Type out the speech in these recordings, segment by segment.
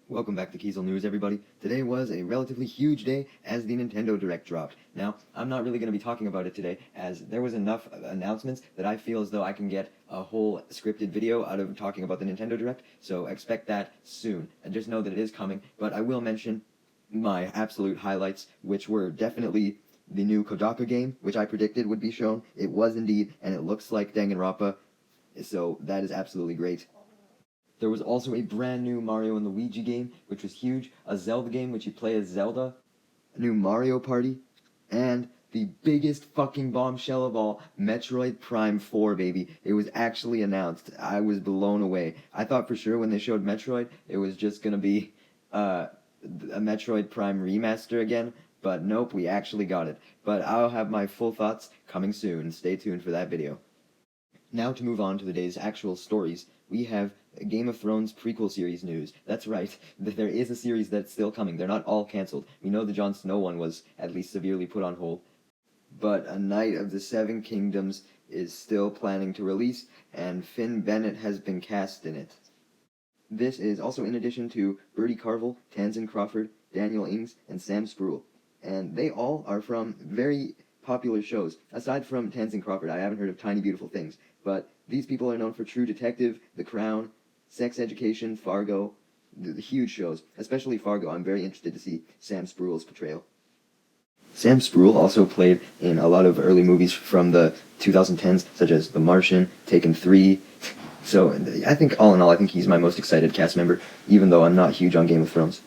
Welcome back to Kiesel News, everybody. Today was a relatively huge day as the Nintendo Direct dropped. Now, I'm not really going to be talking about it today, as there was enough announcements that I feel as though I can get a whole scripted video out of talking about the Nintendo Direct, so expect that soon. And just know that it is coming, but I will mention my absolute highlights, which were definitely the new Kodaka game, which I predicted would be shown. It was indeed, and it looks like Danganronpa, so that is absolutely great. There was also a brand new Mario and Luigi game, which was huge, a Zelda game, which you play as Zelda, a new Mario Party, and the biggest fucking bombshell of all, Metroid Prime 4, baby. It was actually announced. I was blown away. I thought for sure when they showed Metroid, it was just gonna be a Metroid Prime remaster again, but nope, we actually got it. But I'll have my full thoughts coming soon. Stay tuned for that video. Now to move on to the day's actual stories, we have Game of Thrones prequel series news. That's right, there is a series that's still coming. They're not all cancelled. We know the Jon Snow one was at least severely put on hold. But A Knight of the Seven Kingdoms is still planning to release, and Finn Bennett has been cast in it. This is also in addition to Bertie Carvel, Tamsin Crawford, Daniel Ings, and Sam Spruill. And they all are from very popular shows. Aside from Tamsin Crawford, I haven't heard of Tiny Beautiful Things, but these people are known for True Detective, The Crown, Sex Education, Fargo, the huge shows. Especially Fargo. I'm very interested to see Sam Spruill's portrayal. Sam Spruill also played in a lot of early movies from the 2010s, such as The Martian, Taken 3. So I think, all in all, I think he's my most excited cast member, even though I'm not huge on Game of Thrones.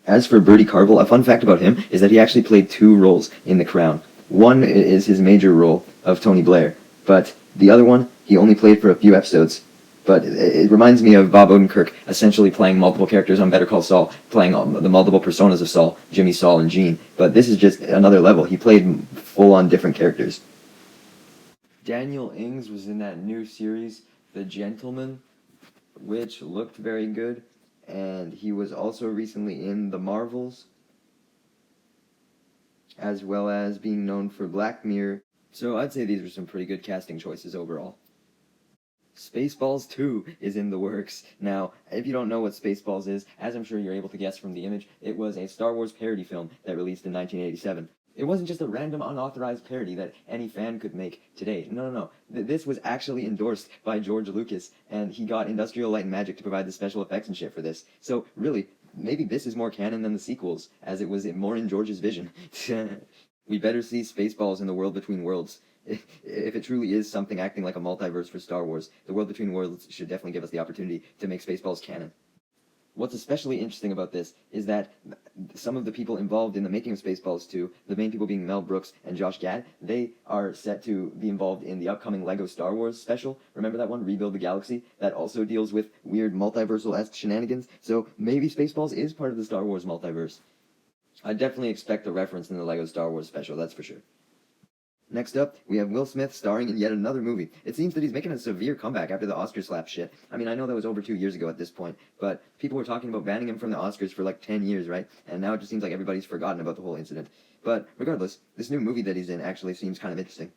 As for Bertie Carvel, a fun fact about him is that he actually played two roles in The Crown. One is his major role of Tony Blair, but the other one, he only played for a few episodes. But it reminds me of Bob Odenkirk essentially playing multiple characters on Better Call Saul, playing the multiple personas of Saul, Jimmy, Saul, and Gene. But this is just another level. He played full-on different characters. Daniel Ings was in that new series, The Gentleman, which looked very good. And he was also recently in The Marvels, as well as being known for Black Mirror. So I'd say these were some pretty good casting choices overall. Spaceballs 2 is in the works. Now, if you don't know what Spaceballs is, as I'm sure you're able to guess from the image, it was a Star Wars parody film that released in 1987. It wasn't just a random unauthorized parody that any fan could make today. No. This was actually endorsed by George Lucas, and he got Industrial Light and Magic to provide the special effects and shit for this. So, really, maybe this is more canon than the sequels, as it was more in George's vision. We better see Spaceballs in the World Between Worlds. If it truly is something acting like a multiverse for Star Wars, the World Between Worlds should definitely give us the opportunity to make Spaceballs canon. What's especially interesting about this is that some of the people involved in the making of Spaceballs 2, the main people being Mel Brooks and Josh Gad, they are set to be involved in the upcoming LEGO Star Wars special. Remember that one, Rebuild the Galaxy? That also deals with weird multiversal-esque shenanigans. So maybe Spaceballs is part of the Star Wars multiverse. I definitely expect a reference in the LEGO Star Wars special, that's for sure. Next up, we have Will Smith starring in yet another movie. It seems that he's making a severe comeback after the Oscar slap shit. I mean, I know that was over 2 years ago at this point, but people were talking about banning him from the Oscars for like 10 years, right? And now it just seems like everybody's forgotten about the whole incident. But regardless, this new movie that he's in actually seems kind of interesting.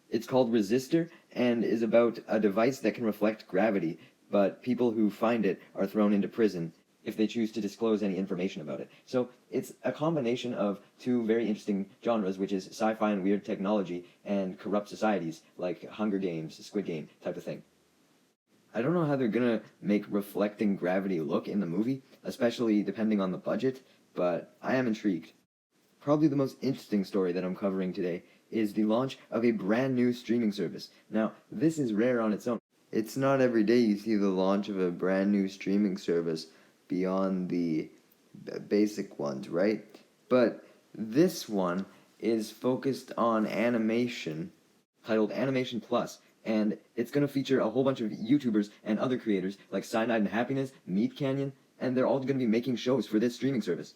It's called Resistor, and is about a device that can reflect gravity, but people who find it are thrown into prison if they choose to disclose any information about it. So it's a combination of two very interesting genres, which is sci-fi and weird technology, and corrupt societies, like Hunger Games, Squid Game type of thing. I don't know how they're gonna make reflecting gravity look in the movie, especially depending on the budget, but I am intrigued. Probably the most interesting story that I'm covering today is the launch of a brand new streaming service. Now, this is rare on its own. It's not every day you see the launch of a brand new streaming service beyond the basic ones, right? But this one is focused on animation, titled Animation Plus, and it's going to feature a whole bunch of YouTubers and other creators like Cyanide and Happiness, Meat Canyon, and they're all going to be making shows for this streaming service.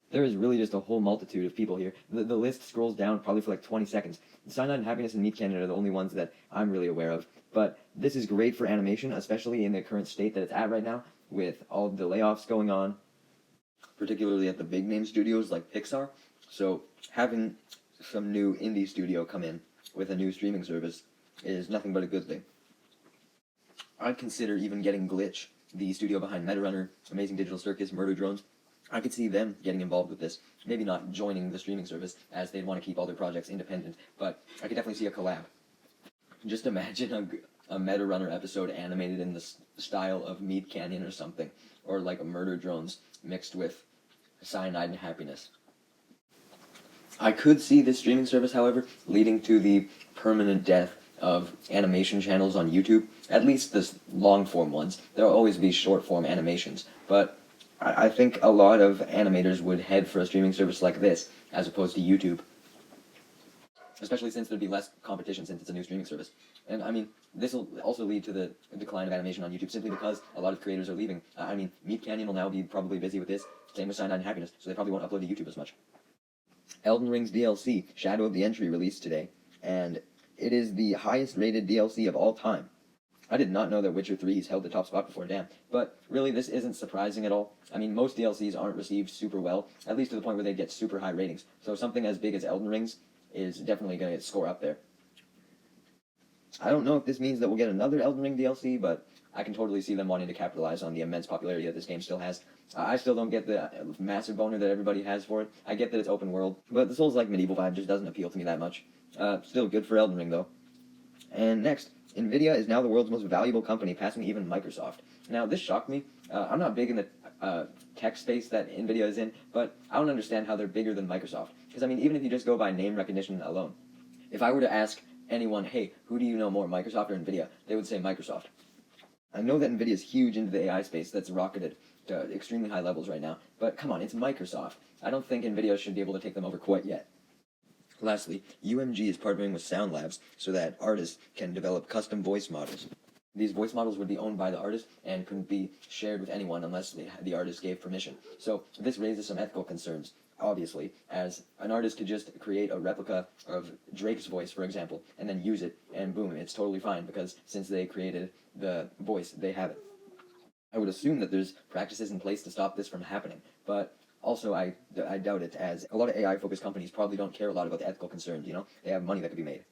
There is really just a whole multitude of people here. The list scrolls down probably for like 20 seconds. Cyanide and Happiness and Meat Canyon are the only ones that I'm really aware of. But this is great for animation, especially in the current state that it's at right now, with all the layoffs going on, particularly at the big name studios like Pixar. So having some new indie studio come in with a new streaming service is nothing but a good thing. I'd consider even getting Glitch the studio behind Metarunner, Amazing Digital Circus, Murder Drones. I could see them getting involved with this. Maybe not joining the streaming service, as they'd want to keep all their projects independent, but I could definitely see a collab. Just imagine a Metarunner episode animated in the style of Meat Canyon or something, or like a Murder Drones mixed with Cyanide and Happiness. I could see this streaming service, however, leading to the permanent death of animation channels on YouTube, at least the long-form ones. There will always be short-form animations, but I think a lot of animators would head for a streaming service like this, as opposed to YouTube. Especially since there'd be less competition since it's a new streaming service. And I mean, this will also lead to the decline of animation on YouTube simply because a lot of creators are leaving. I mean, Meat Canyon will now be probably busy with this, same with Cyanide and Happiness, so they probably won't upload to YouTube as much. Elden Ring's DLC, Shadow of the Entry, released today, and it is the highest rated DLC of all time. I did not know that Witcher 3's held the top spot before, damn. But really, this isn't surprising at all. I mean, most DLCs aren't received super well, at least to the point where they get super high ratings. So something as big as Elden Ring's is definitely going to score up there. I don't know if this means that we'll get another Elden Ring DLC, but I can totally see them wanting to capitalize on the immense popularity that this game still has. I still don't get the massive boner that everybody has for it. I get that it's open world, but the Souls-like medieval vibe just doesn't appeal to me that much. Still good for Elden Ring, though. And next, Nvidia is now the world's most valuable company, passing even Microsoft. Now, this shocked me. I'm not big in the tech space that Nvidia is in, but I don't understand how they're bigger than Microsoft. Because, I mean, even if you just go by name recognition alone, if I were to ask anyone, hey, who do you know more, Microsoft or Nvidia, they would say Microsoft. I know that Nvidia is huge into the AI space that's rocketed to extremely high levels right now, but come on, it's Microsoft. I don't think Nvidia should be able to take them over quite yet. Lastly, UMG is partnering with Sound Labs so that artists can develop custom voice models. These voice models would be owned by the artist and couldn't be shared with anyone unless the artist gave permission. So this raises some ethical concerns, obviously, as an artist could just create a replica of Drake's voice, for example, and then use it, and boom, it's totally fine, because since they created the voice, they have it. I would assume that there's practices in place to stop this from happening, but also I doubt it, as a lot of AI-focused companies probably don't care a lot about the ethical concerns, you know? They have money that could be made.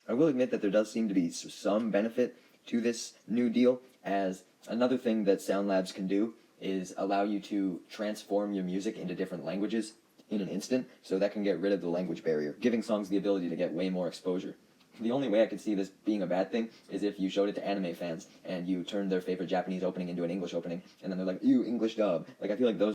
I will admit that there does seem to be some benefit to this new deal, as another thing that Sound Labs can do is allow you to transform your music into different languages in an instant, so that can get rid of the language barrier, giving songs the ability to get way more exposure. The only way I could see this being a bad thing is if you showed it to anime fans and you turned their favorite Japanese opening into an English opening, and then they're like, ew, English dub. Like, I feel like those